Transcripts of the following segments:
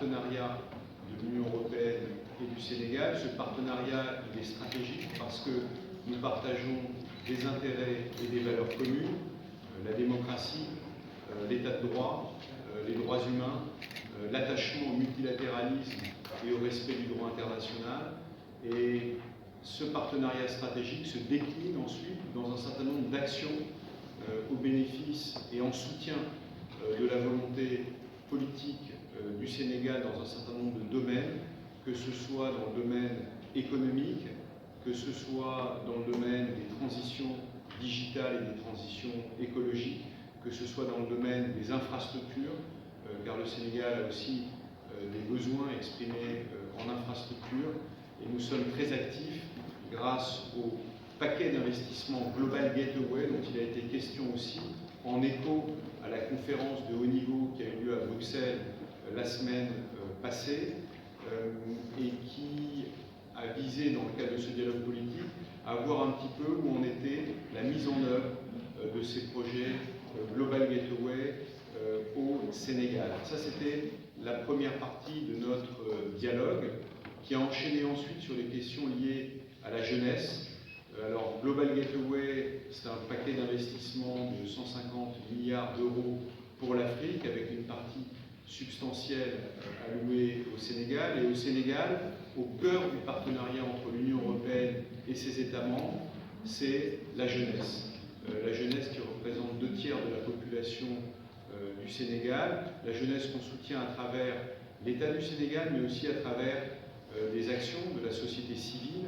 partenariat de l'Union européenne et du Sénégal. Ce partenariat il est stratégique parce que nous partageons des intérêts et des valeurs communes, la démocratie, l'état de droit, les droits humains, l'attachement au multilatéralisme et au respect du droit international. Et ce partenariat stratégique se décline ensuite dans un certain nombre d'actions au bénéfice et en soutien de la volonté politique du Sénégal dans un certain nombre de domaines, que ce soit dans le domaine économique, que ce soit dans le domaine des transitions digitales et des transitions écologiques, que ce soit dans le domaine des infrastructures, car le Sénégal a aussi des besoins exprimés en infrastructures, et nous sommes très actifs grâce au paquet d'investissement Global Gateway dont il a été question aussi, en écho à la conférence de haut niveau qui a eu lieu à Bruxelles la semaine passée, et qui a visé, dans le cadre de ce dialogue politique, à voir un petit peu où en était la mise en œuvre de ces projets Global Gateway au Sénégal. Ça, c'était la première partie de notre dialogue, qui a enchaîné ensuite sur les questions liées à la jeunesse. Alors, Global Gateway, c'est un paquet d'investissement de 150 milliards d'euros pour l'Afrique, avec une partie substantielle allouée au Sénégal. Et au Sénégal, au cœur du partenariat entre l'Union européenne et ses États membres, c'est la jeunesse. La jeunesse qui représente 2 tiers de la population du Sénégal, la jeunesse qu'on soutient à travers l'État du Sénégal, mais aussi à travers des actions de la société civile.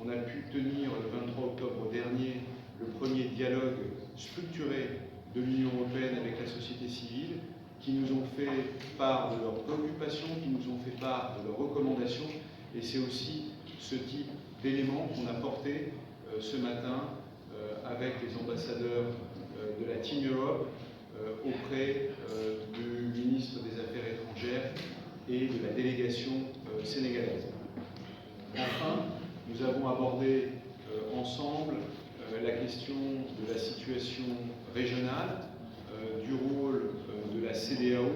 On a pu tenir le 23 octobre dernier le premier dialogue structuré de l'Union européenne avec la société civile, qui nous ont fait part de leurs préoccupations, qui nous ont fait part de leurs recommandations, et c'est aussi ce type d'éléments qu'on a porté ce matin avec les ambassadeurs de la Team Europe auprès du ministre des Affaires étrangères et de la délégation sénégalaise. Enfin, nous avons abordé ensemble la question de la situation régionale, du rôle de la CEDEAO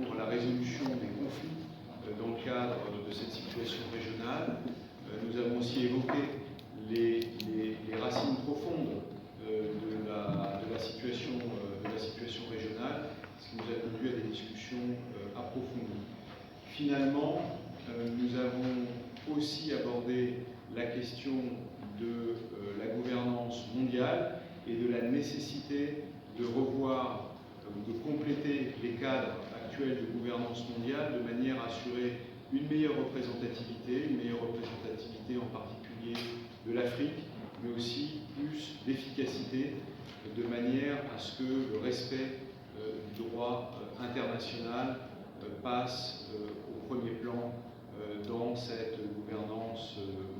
pour la résolution des conflits dans le cadre de cette situation régionale. Nous avons aussi évoqué les racines profondes de la situation régionale, ce qui nous a conduit à des discussions approfondies. Finalement, nous avons aussi abordé la question de la gouvernance mondiale et de la nécessité de revoir, de compléter les cadres actuels de gouvernance mondiale de manière à assurer une meilleure représentativité en particulier de l'Afrique, mais aussi plus d'efficacité, de manière à ce que le respect du droit international passe au premier plan dans cette gouvernance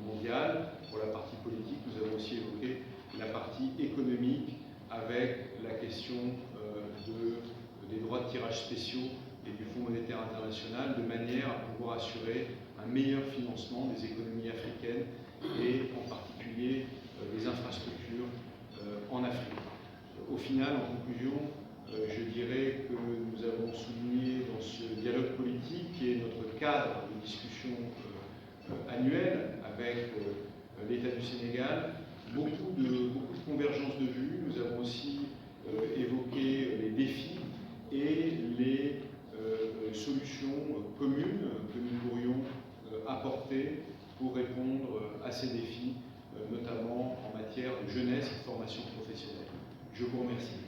mondiale. Pour la partie politique, nous avons aussi évoqué la partie économique avec la question des droits de tirage spéciaux et du Fonds monétaire international, de manière à pouvoir assurer un meilleur financement des économies africaines et en particulier des infrastructures en Afrique. Au final, en conclusion, je dirais que nous avons souligné dans ce dialogue politique, qui est notre cadre de discussion annuel avec l'État du Sénégal, beaucoup de convergences de vues. Nous avons aussi évoqué les défis et les solutions communes que nous pourrions apporter pour répondre à ces défis, notamment en matière de jeunesse et de formation professionnelle. Je vous remercie.